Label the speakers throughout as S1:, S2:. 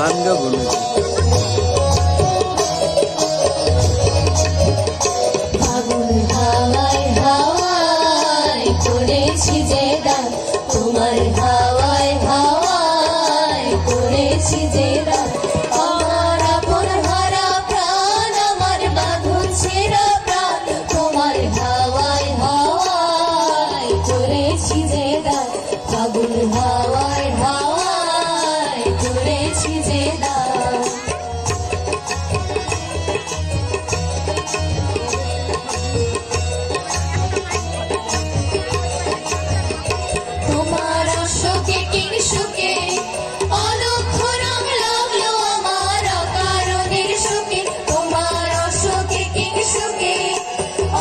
S1: গান গাবো নাকি?
S2: ফাগুন হাওয়ায় হাওয়ায় করেছি যে দান, তোমার হাওয়ায় হাওয়ায় করেছি যে দান। আমার আপন হারা প্রাণ, আমার বাঁধন ছেঁড়া প্রাণ, তোমার হাওয়ায় হাওয়ায় করেছি যে দান। ফাগুন হাওয়ায় হাওয়ায় করেছি যে দান। তোমার অশোকে কিংসুকে অলক্ষ রং লাগলো আমার অকারণের সুখে। তোমার অশোকে কিংসুকে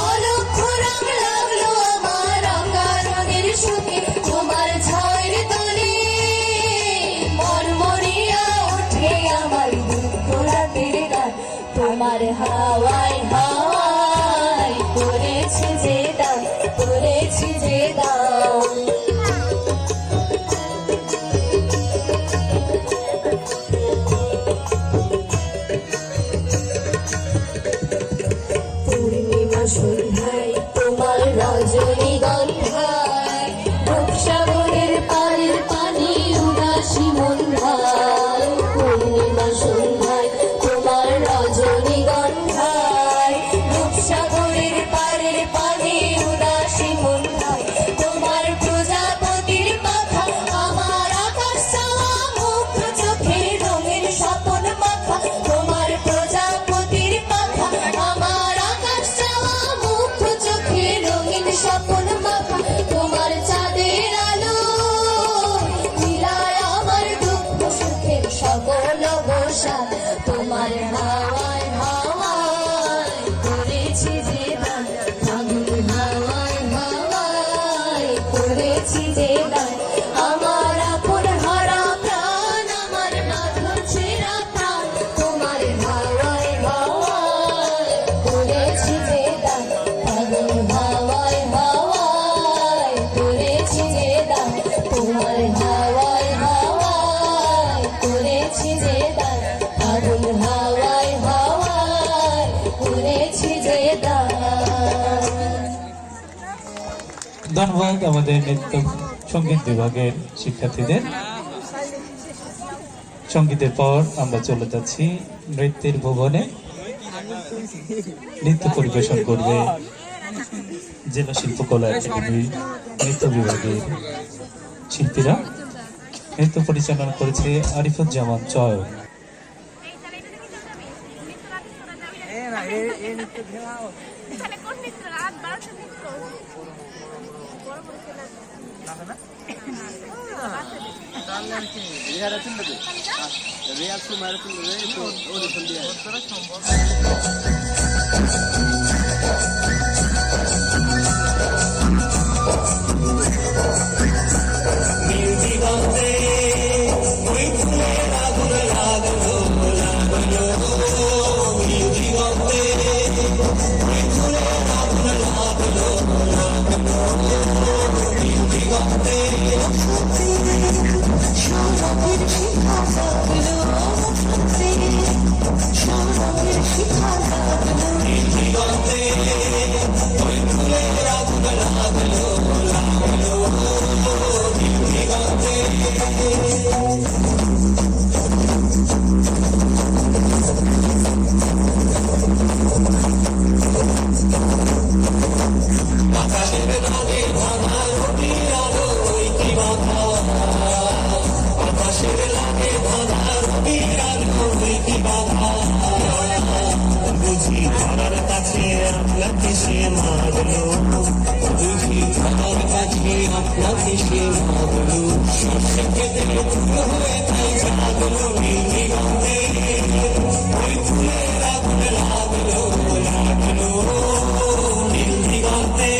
S2: অলক্ষ রং লাগলো আমার অকারণের সুখে। তোমার ঝড় তোলে মরমরিয়া ওঠে আমার দুঃখ রাতের গান। তোমার হাওয়ায় হাওয়ায় করেছি যে দান, করেছি যে দান। পূর্ণিমা সন্ধ্যায় তোমার রজনীগন্ধায়, রূপসাগরের পাড়ের পানি উদাসী মন্ধায়। পূর্ণিমা সন্ধ্যায় তোমার রজনীগন্ধায়, রূপসাগরের পাড়ের পানি উদাসী মন্ধায়। তোমার প্রজাপতির পাখা আমার আকাশ চাওয়া মুগ্ধ চোখের রঙের স্বপন মাখা। তোমার প্রজাপতির পাখা আমার আকাশ চাওয়া মুগ্ধ চোখের রঙিন স্বপন মাখা। তোমার চাঁদের আলো মিলায় আমার দুঃখ সুখের সকল অবসাদ। তোমার হাওয়ায় হাওয়ায় করেছি যে দান, ফাগুন হাওয়ায় হাওয়ায় করেছি যে দান। আমার আপন হারা প্রাণ, আমার বাঁধন ছেঁড়া প্রাণ, তোমার হাওয়ায় হাওয়ায় করেছি যে দান। ফাগুন হাওয়ায় হাওয়ায় করেছি যে দান, তোমার হাওয়ায় হাওয়ায় করেছি যে দান। ফাগুন হাওয়ায় হাওয়ায় করেছি যে দান।
S3: ধন্যবাদ আমাদের নৃত্য সঙ্গীত বিভাগের শিক্ষার্থীদের। সঙ্গীতের পর আমরা চলে যাচ্ছি নৃত্যের ভুবনে। নৃত্য পরিবেশন করবে জেলা শিল্পকলা একাডেমি নৃত্য বিভাগের শিল্পীরা। নৃত্য পরিচালনা করেছে আরিফুজ্জামান চয়ন।
S4: বুঝি ধরার কাছে আপনাকে সে মারলো, বুঝি ধরার কাছে আপনাকে সে মারলো। সর্ষে খেতে হয়ে তাই জাগলো নীলি গন্ধে, ওই ফুলের আগুন লাগলো লাগলো নীলি গন্ধে।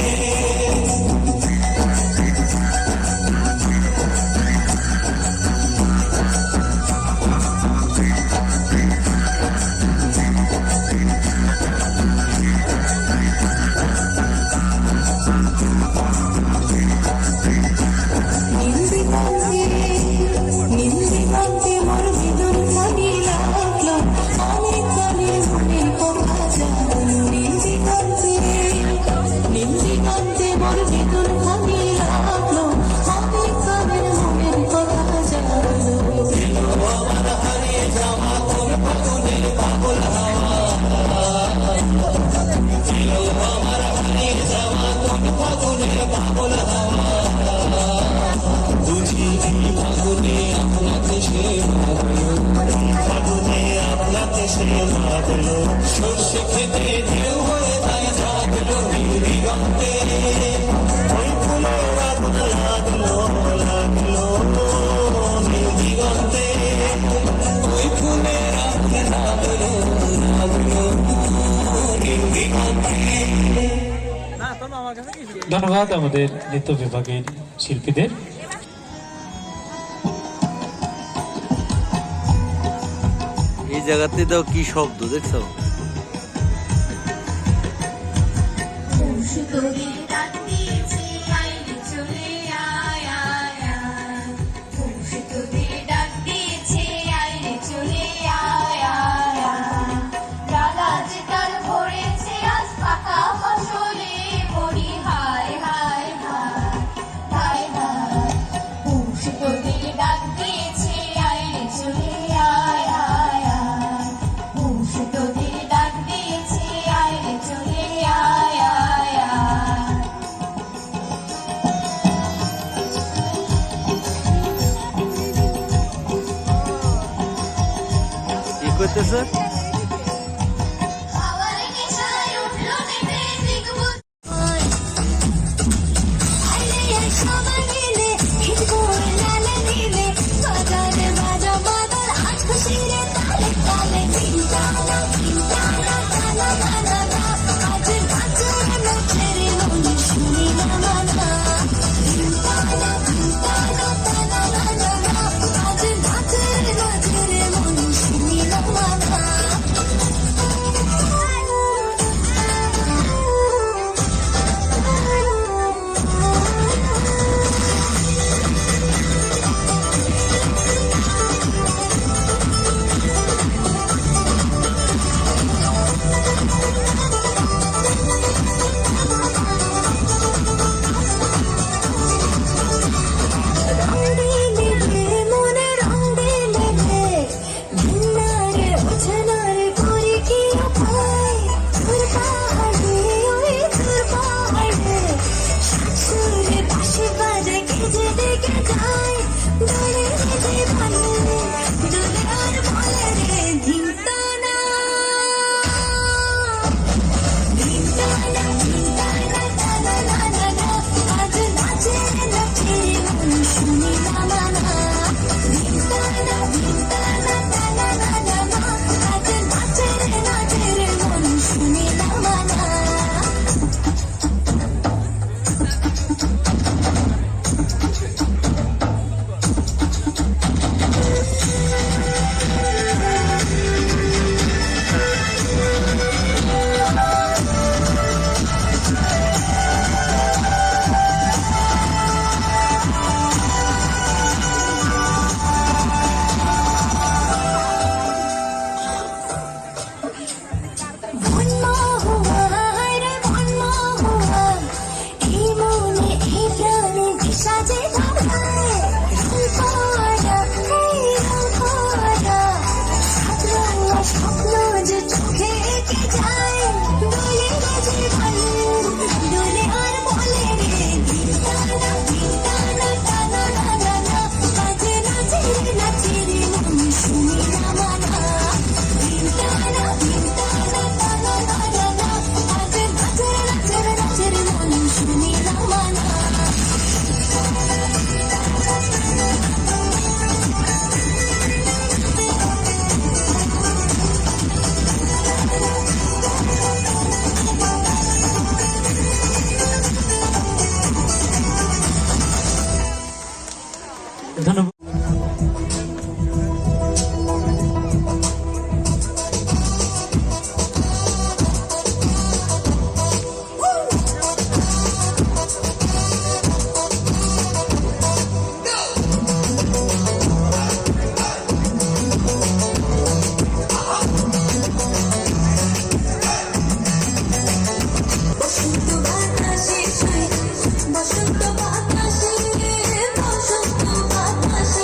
S2: নীল দিগন্তে মোর বিদুর নামি
S4: লাগলো সর্ষে খেতে ঢেউ হয়ে তাই জাগলো নীল দিগন্তে ওই ফুলের আগুন লাগলো লাগলো নীল দিগন্তে ওই ফুলের আগুন লাগলো লাগলো নীল দিগন্তে।
S3: ধন্যবাদ আমাদের নৃত্য বিভাগের শিল্পীদের।
S1: এই জায়গাতে তো কি শব্দ দেখছো?
S2: তোদের ডাক দিয়েছে আইরে চলে আয় আয় আয় পৌঁছে তোদের ডাক দিয়েছে আইরে চলে আয় আয় আয় ডালা যে তার ভরেছে আজ পাকা ফসলে মরি হায় হায় হায় হায় হায় পৌঁছে তোদের ডাক দিয়েছে আইরে চলে আয় আয় আয় পৌঁছে তোদের ডাক দিয়েছে আইরে চলে আয় আয় আয়
S1: কি করতেছে?
S2: খাবার নেশায় উঠলো নেমে দেখবো আইলে আর সবাই মিলে হিটবো লালে নীলে বাজারে বাজা বাজার আজ খুশিরে তালে তালে চিন্তানা চিন্তানা টানা টানা না আজ নাচের নাচের মন শুনি না মানা চিন্তানা চিন্তানা টানা টানা না আজ নাচের নাচের মন শুনি না মানা
S3: ধন্যবাদ।
S2: বসন্ত বাতাসে বসন্ত বাতাসে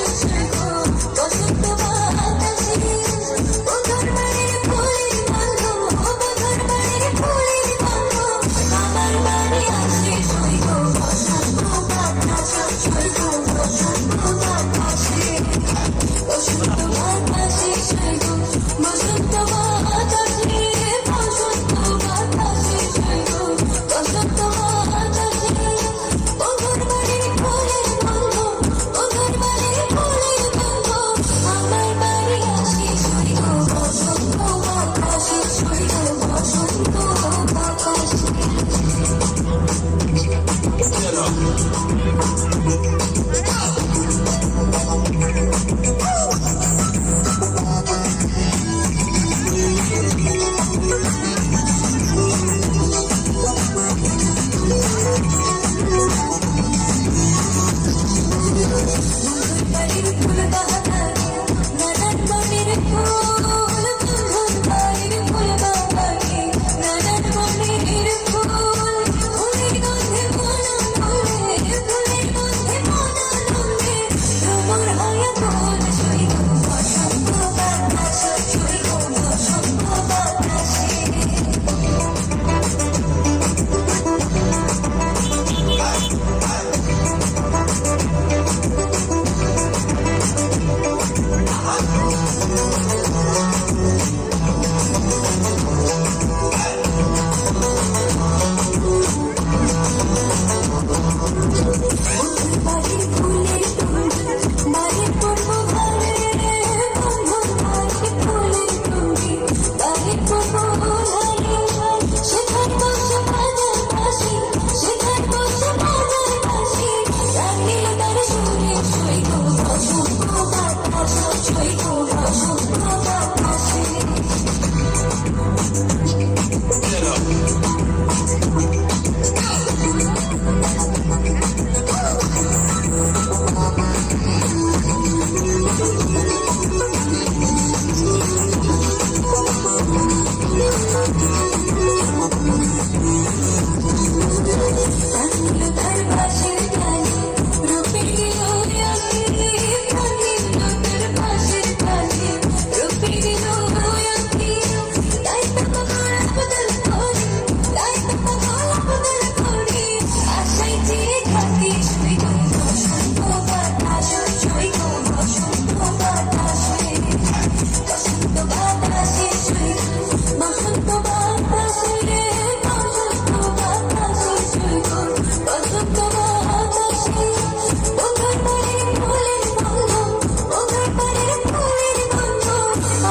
S2: বাড়ির ফুল বাগানে নানান বনের ফুল, বন্ধুর বাড়ির ফুল বাগানে নানান বনের ফুল, ফুলের গন্ধে মন ভরে, ফুলের গন্ধে মন ভরে, ভ্রমর হয়ে ফুল ছুঁই গো বসন্ত বাতাসে, ছুঁই গো বসন্ত বাতাসে। বাড়ির ফুলের টুলি বাড়ির পূর্ব ঘরে, বন্ধুর বাড়ির ফুলের টুলি বাড়ির পূর্ব ঘরে, সেখান বসে বাজার বাঁশি, সেখান বসে বাজার বাঁশি, রাখিল তার সুরে ছুঁই গো বসন্ত বাতাসে, ছুঁই গো বসন্ত বাতাসে। রাখিল তার বাঁশির তালে, রূপের গেলো আঁখি, রাখিল তার বাঁশির তালে, রূপের গেলো আঁখি, তাই তো পাগল বদল করি, তাই তো পাগল বদল করি, আশায় চেয়ে থাকি ছুঁই গো বসন্ত বাতাসে, ছুঁই গো বসন্ত বাতাসে, বসন্ত বাতাসে ছুঁই বসন্ত বাতাসে রে, বসন্ত বাতাসে ছুঁই গো বসন্ত বাতাসে। ওঘর পাড়ের ফুলের গন্ধ, ওঘর পাড়ের ফুলের গন্ধ,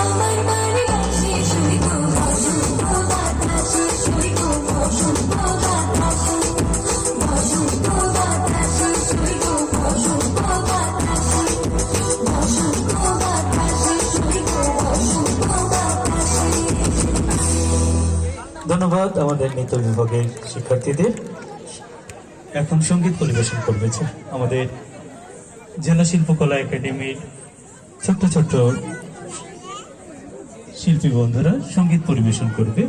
S2: আমার বাড়ি বাসে ছুঁই গো বসন্ত বাতাসে, ছুঁই গো বসন্ত বাতাসে, বসন্ত বাতাসে ছুঁই গো বসন্ত বাতাসে, বসন্ত বাতাসে ছুঁই গো বসন্ত বাতাসে।
S3: ধন্যবাদ আমাদের নৃত্য বিভাগের শিক্ষার্থীদের। এখন সঙ্গীত পরিবেশন করবে আমাদের জেলা শিল্পকলা একাডেমির ছোট্ট ছোট্ট শিল্পী বন্ধুরা সঙ্গীত পরিবেশন করবে।